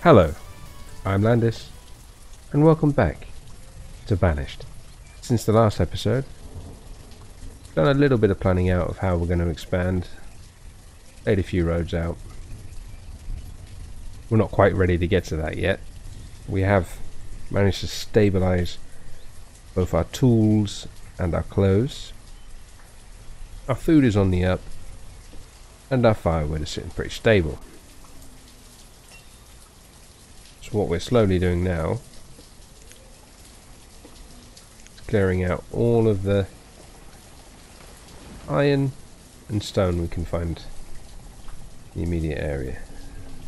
Hello, I'm Landis, and welcome back to Banished. Since the last episode, I've done a little bit of planning out of how we're going to expand, laid a few roads out. We're not quite ready to get to that yet. We have managed to stabilize both our tools and our clothes. Our food is on the up, and our firewood is sitting pretty stable. So what we're slowly doing now is clearing out all of the iron and stone we can find in the immediate area.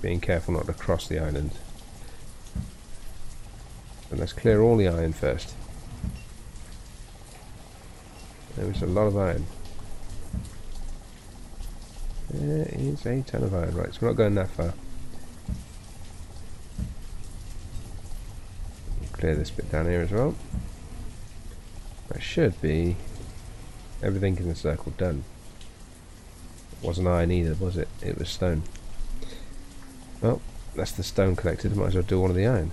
Being careful not to cross the island. But let's clear all the iron first. There is a lot of iron. There is a ton of iron. Right, so we're not going that far. Clear this bit down here as well. That should be everything in the circle done. It wasn't iron either, was it? It was stone. Well, that's the stone collected. Might as well do all of the iron.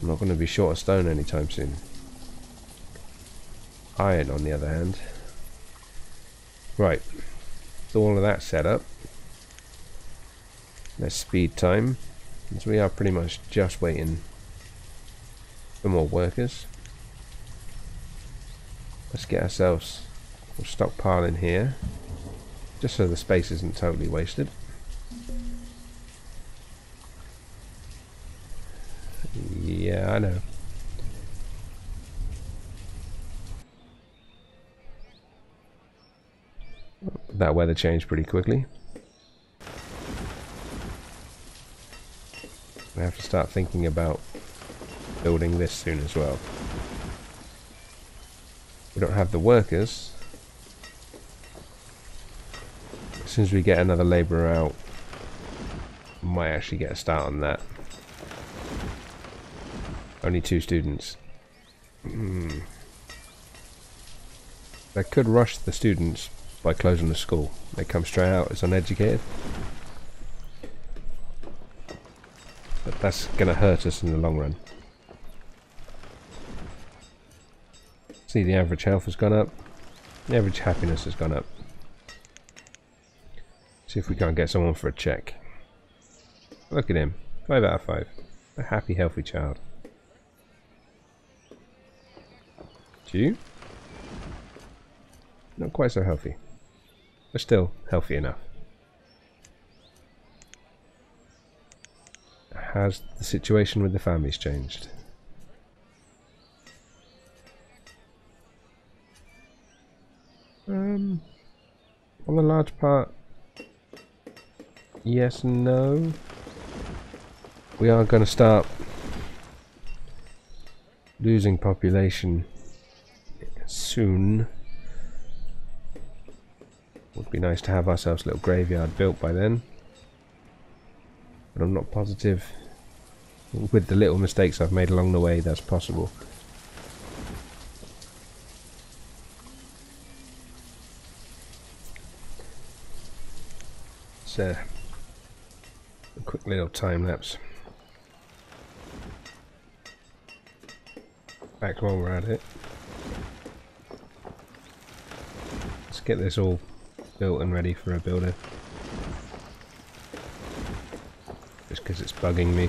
I'm not going to be short of stone anytime soon. Iron, on the other hand. Right, with all of that set up, let's speed time, because we are pretty much just waiting for more workers. Let's get ourselves a stockpile in here, just so the space isn't totally wasted. Yeah, I know. That weather changed pretty quickly. I have to start thinking about building this soon as well. We don't have the workers. As soon as we get another labourer out, we might actually get a start on that. Only 2 students. They could rush the students by closing the school. They come straight out as uneducated. But that's going to hurt us in the long run. See, the average health has gone up. The average happiness has gone up. See if we can't get someone for a check. Look at him. 5 out of 5. A happy, healthy child. You? Not quite so healthy. But still healthy enough. Has the situation with the families changed? On a large part, yes and no. We are going to start losing population soon. Would be nice to have ourselves a little graveyard built by then, but I'm not positive. With the little mistakes I've made along the way, that's possible. So, a quick little time lapse. Back while we're at it. Let's get this all built and ready for a builder. Just because it's bugging me.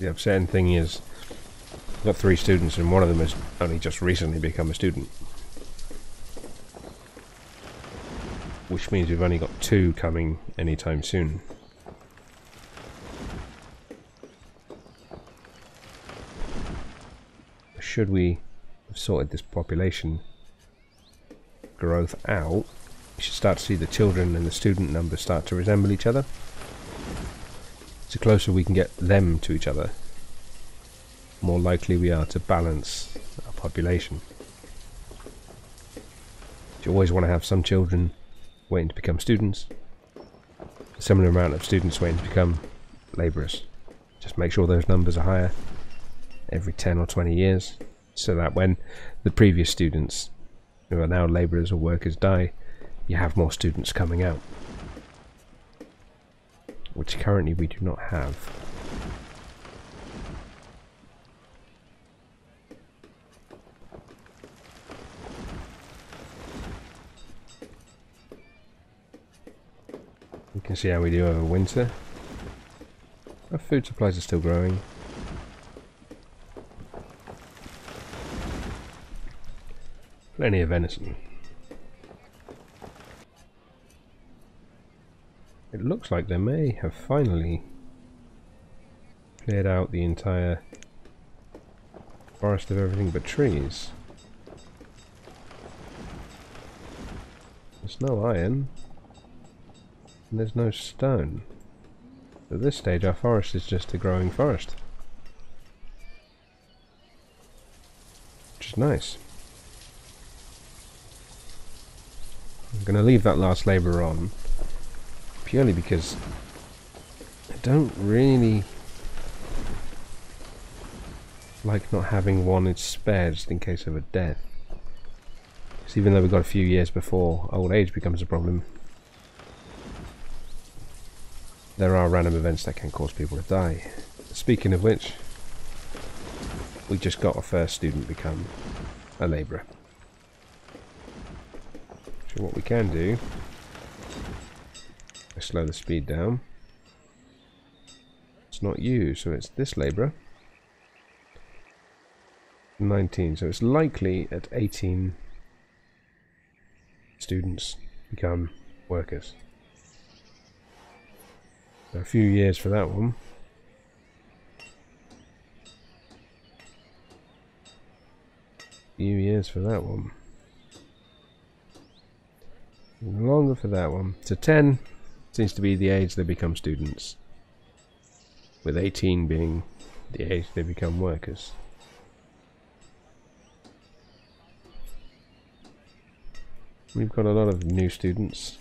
The upsetting thing is, I've got 3 students and one of them has only just recently become a student. Which means we've only got 2 coming anytime soon. Should we have sorted this population growth out, we should start to see the children and the student numbers start to resemble each other. So the closer we can get them to each other, more likely we are to balance our population. You always want to have some children waiting to become students, a similar amount of students waiting to become labourers. Just make sure those numbers are higher every 10 or 20 years, so that when the previous students who are now labourers or workers die, you have more students coming out, which currently we do not have. You can see how we do over winter. Our food supplies are still growing. Plenty of venison. It looks like they may have finally cleared out the entire forest of everything but trees. There's no iron. And there's no stone. At this stage our forest is just a growing forest. Which is nice. I'm going to leave that last labourer on purely because I don't really like not having one spared just in case of a death. Because even though we've got a few years before old age becomes a problem, there are random events that can cause people to die. Speaking of which, we just got our first student become a labourer. So what we can do is slow the speed down. It's not you, so it's this labourer. 19, so it's likely at 18 students become workers. So a few years for that one. Few years for that one. Longer for that one. So 10 seems to be the age they become students, with 18 being the age they become workers. We've got a lot of new students.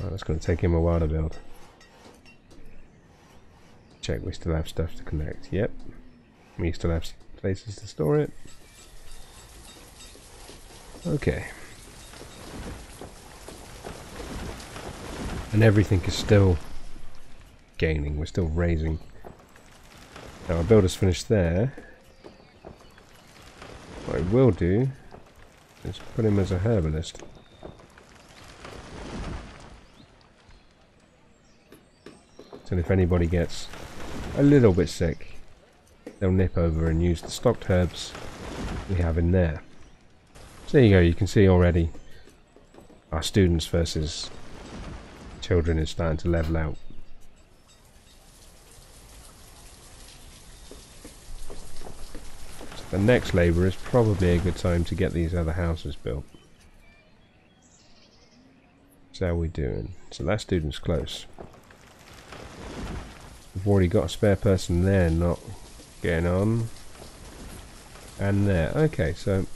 Oh, that's going to take him a while to build. Check we still have stuff to connect. Yep. We still have places to store it. Okay. And everything is still gaining. We're still raising. Now our builder's finished there. What I will do is put him as a herbalist. So if anybody gets a little bit sick, they'll nip over and use the stocked herbs we have in there. So there you go, you can see already our students versus children is starting to level out. So the next labour is probably a good time to get these other houses built. So how are we doing? So that student's close. We've already got a spare person there not getting on. And there. Okay, so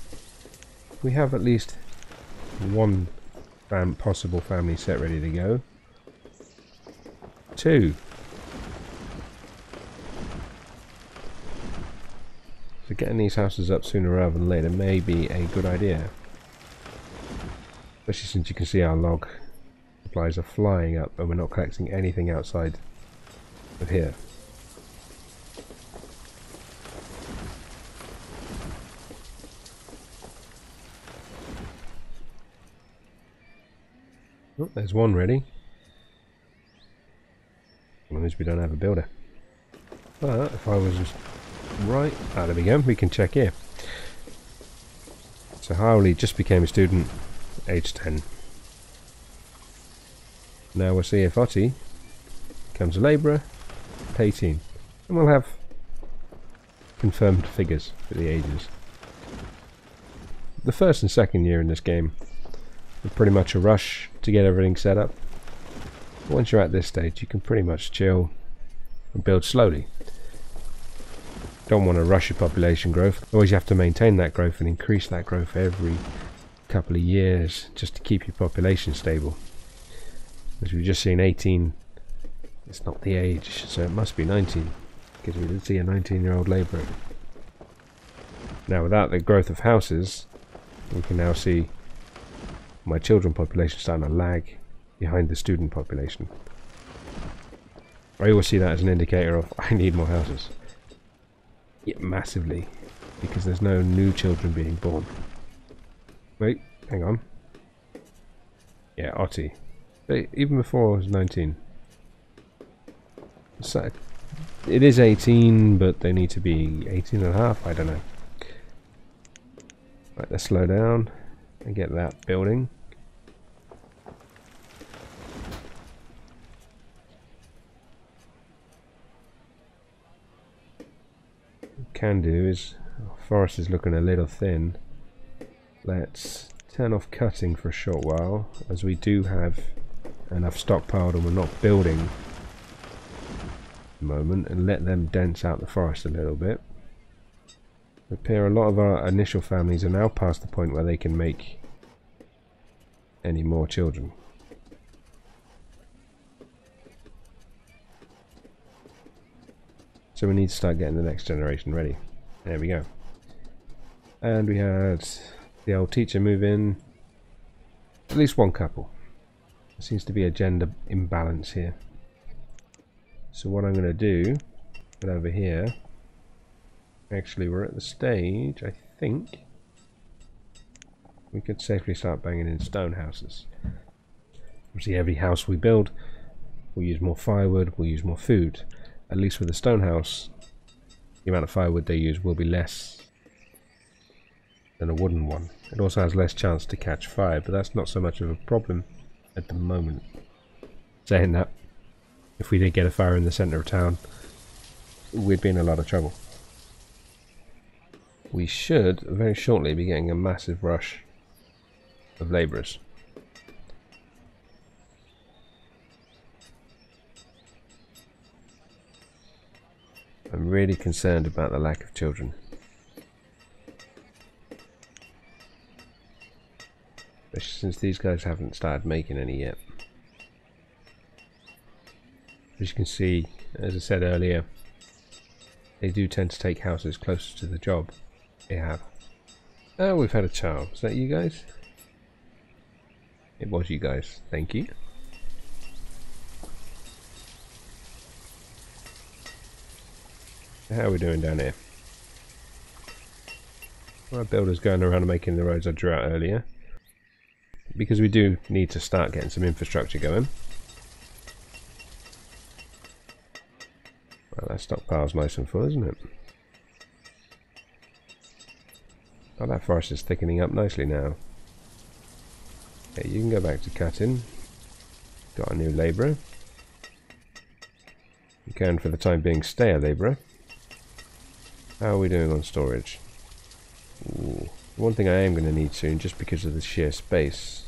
we have at least one possible family set ready to go. 2. So getting these houses up sooner rather than later may be a good idea. Especially since you can see our log supplies are flying up and we're not collecting anything outside of here. Oh, there's one ready. As long as we don't have a builder. But if I was just right, there we go, we can check here. So Harley just became a student, age 10. Now we'll see if Otti becomes a labourer, 18. And we'll have confirmed figures for the ages. The first and second year in this game are pretty much a rush to get everything set up. But once you're at this stage, you can pretty much chill and build slowly. Don't want to rush your population growth. Always you have to maintain that growth and increase that growth every couple of years just to keep your population stable. As we've just seen, 18, it's not the age, so it must be 19, because we did see a 19-year-old labourer. Now without the growth of houses, we can now see my children population starting to lag behind the student population. I always see that as an indicator of I need more houses. Yeah, massively, because there's no new children being born. Wait, hang on. Yeah, Otti. Even before I was 19. So, it is 18, but they need to be 18 and a half, I don't know. Right, let's slow down and get that building. Can do is, forest is looking a little thin. Let's turn off cutting for a short while, as we do have enough stockpiled and we're not building at the moment, and let them dense out the forest a little bit. It appear a lot of our initial families are now past the point where they can make any more children. So we need to start getting the next generation ready. There we go. And we had the old teacher move in. At least one couple. There seems to be a gender imbalance here. So what I'm going to do, get over here. Actually, we're at the stage, I think, we could safely start banging in stone houses. Obviously every house we build, we'll use more firewood, we'll use more food. At least with a stone house, the amount of firewood they use will be less than a wooden one. It also has less chance to catch fire, but that's not so much of a problem at the moment. Saying that, if we did get a fire in the centre of town, we'd be in a lot of trouble. We should very shortly be getting a massive rush of labourers. I'm really concerned about the lack of children. Especially since these guys haven't started making any yet. As you can see, as I said earlier, they do tend to take houses closer to the job they have. Oh, we've had a child. Is that you guys? It was you guys. Thank you. How are we doing down here? Our builders going around and making the roads I drew out earlier. Because we do need to start getting some infrastructure going. Well, that stockpile's nice and full, isn't it? Oh, that forest is thickening up nicely now. Okay, you can go back to cutting. Got a new labourer. You can, for the time being, stay a labourer. How are we doing on storage? Ooh. One thing I am going to need soon, just because of the sheer space.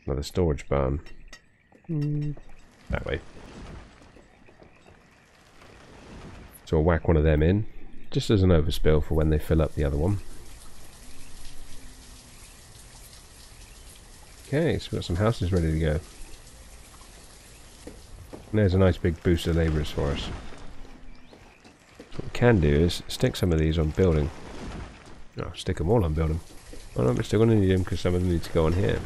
Another storage barn. That way. So I'll whack one of them in, just as an overspill for when they fill up the other one. Okay, so we've got some houses ready to go. And there's a nice big boost of labourers for us. What we can do is stick some of these on building. Oh, stick them all on building. Oh no, we're still going to need them because some of them need to go on here.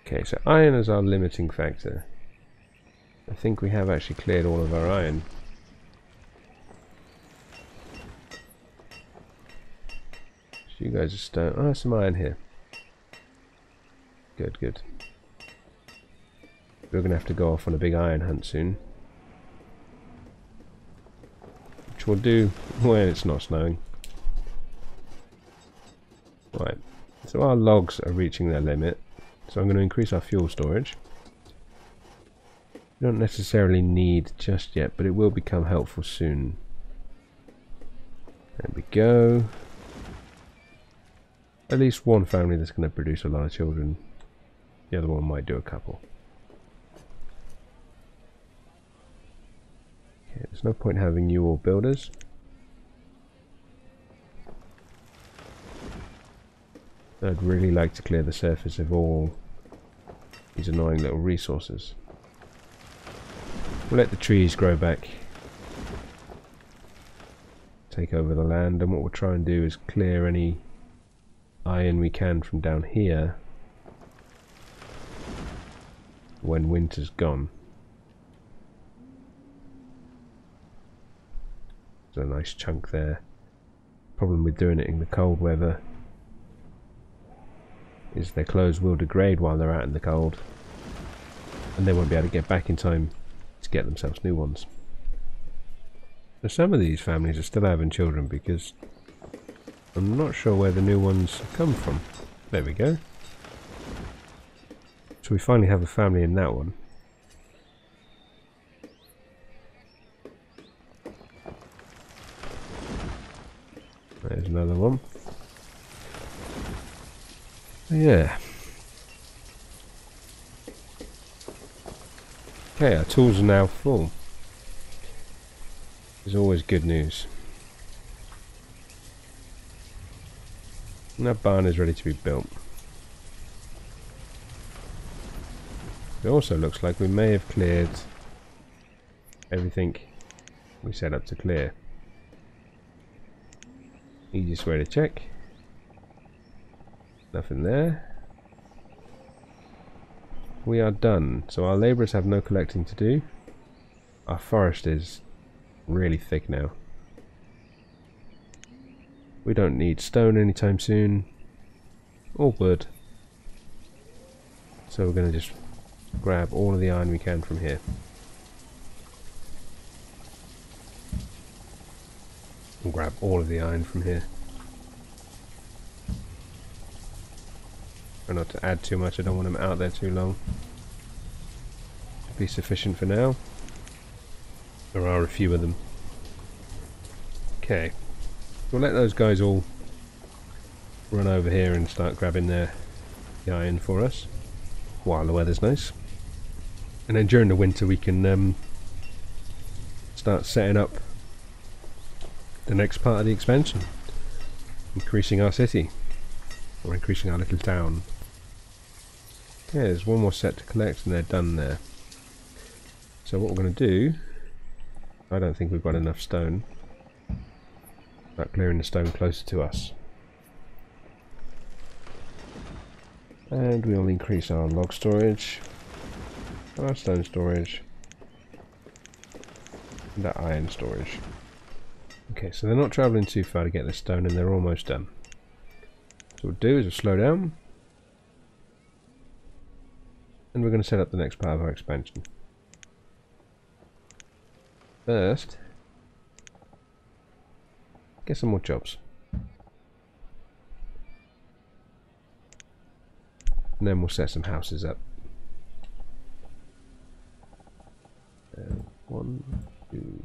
Okay, so iron is our limiting factor. I think we have actually cleared all of our iron. So you guys are stone. Oh, there's some iron here. Good, good. We're going to have to go off on a big iron hunt soon. Which we'll do when it's not snowing. Right, so our logs are reaching their limit. So I'm going to increase our fuel storage. We don't necessarily need just yet, but it will become helpful soon. There we go. At least one family that's going to produce a lot of children. The other one might do a couple. Okay, There's no point having you all builders. I'd really like to clear the surface of all these annoying little resources. We'll let the trees grow back, take over the land, and what we'll try and do is clear any iron we can from down here when winter's gone. There's a nice chunk there. Problem with doing it in the cold weather is their clothes will degrade while they're out in the cold, and they won't be able to get back in time to get themselves new ones. So some of these families are still having children because I'm not sure where the new ones come from. There we go. So we finally have a family in that one. There's another one. Yeah. Okay, our tools are now full. It's always good news. And that barn is ready to be built. It also looks like we may have cleared everything we set up to clear. Easiest way to check. Nothing there. We are done. So our labourers have no collecting to do. Our forest is really thick now. We don't need stone anytime soon. Or wood. So we're going to just grab all of the iron we can from here. We'll grab all of the iron from here. Try not to add too much, I don't want them out there too long. Be sufficient for now. There are a few of them. Okay. We'll let those guys all run over here and start grabbing the iron for us while the weather's nice. And then during the winter we can start setting up the next part of the expansion, increasing our city, or increasing our little town. Yeah, there's one more set to collect and they're done there. So what we're going to do, I don't think we've got enough stone. Start clearing the stone closer to us. And we'll increase our log storage, our stone storage, and our iron storage. Okay, so they're not travelling too far to get this stone and they're almost done. So what we'll do is we'll slow down. And we're going to set up the next part of our expansion. First, get some more jobs. And then we'll set some houses up. 1, 2,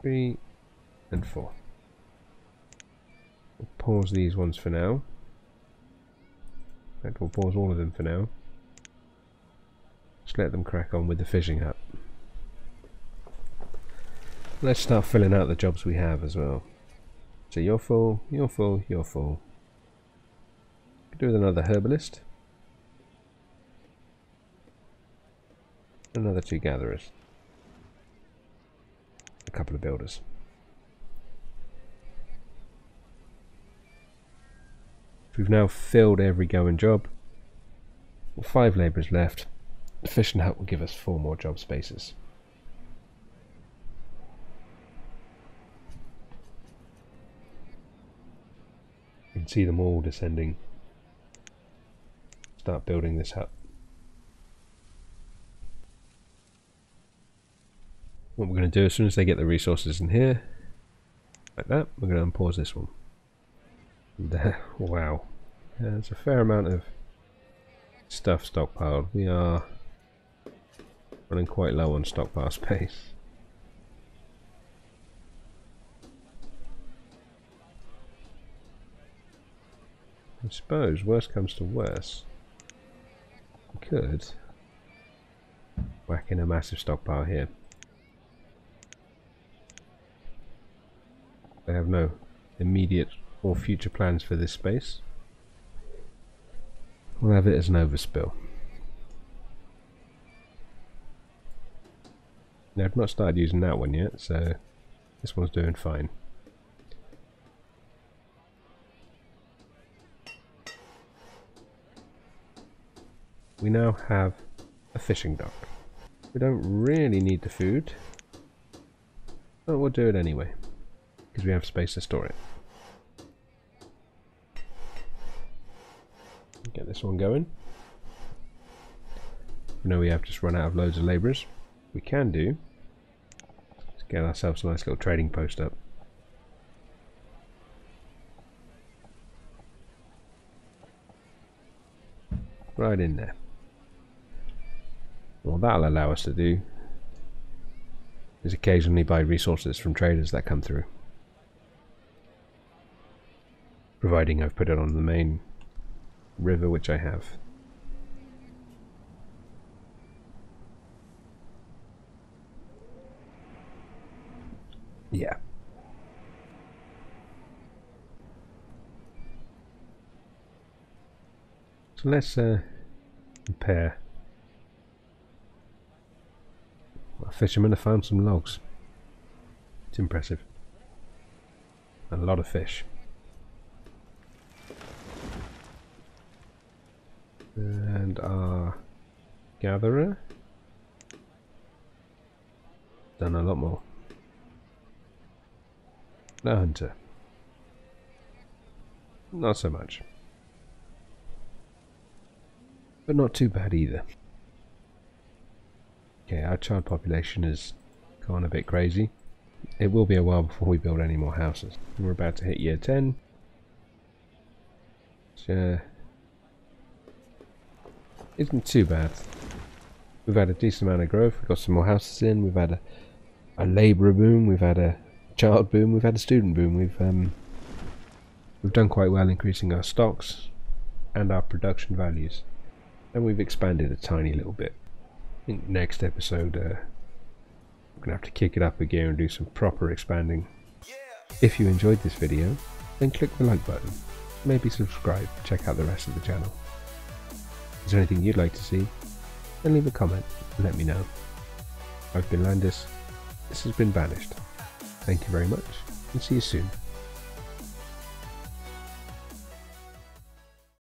3, and 4. We'll pause these ones for now. In fact, we'll pause all of them for now. Just let them crack on with the fishing hut. Let's start filling out the jobs we have as well. So you're full, you're full, you're full. Could do with another herbalist. Another 2 gatherers. A couple of builders. We've now filled every going job. 5 labourers left. The fishing hut will give us 4 more job spaces. You can see them all descending. Start building this hut. What we're going to do as soon as they get the resources in here, like that, we're going to unpause this one. And, wow, there's a fair amount of stuff stockpiled. We are running quite low on stockpile space. I suppose, worst comes to worst, we could Whack in a massive stockpile here. They have no immediate or future plans for this space. We'll have it as an overspill. Now, I've not started using that one yet, so this one's doing fine. We now have a fishing dock. We don't really need the food, but we'll do it anyway, because we have space to store it. Get this one going. We know we have just run out of loads of labourers. We can do is get ourselves a nice little trading post up. Right in there. What that'll allow us to do is occasionally buy resources from traders that come through. Providing I've put it on the main river, which I have. Yeah. So let's compare. A fisherman have found some logs. It's impressive. A lot of fish. And our gatherer done a lot more. The hunter, not so much, but not too bad either. Okay, our child population has gone a bit crazy. It will be a while before we build any more houses. We're about to hit year 10. Which, isn't too bad. We've had a decent amount of growth. We've got some more houses in. We've had a labourer boom. We've had a child boom. We've had a student boom. We've done quite well increasing our stocks and our production values, and we've expanded a tiny little bit. I think next episode we're gonna have to kick it up a gear and do some proper expanding. If you enjoyed this video, then click the like button. Maybe subscribe. Check out the rest of the channel. Is there anything you'd like to see? Then leave a comment and let me know. I've been Landis. This has been Banished. Thank you very much, and see you soon.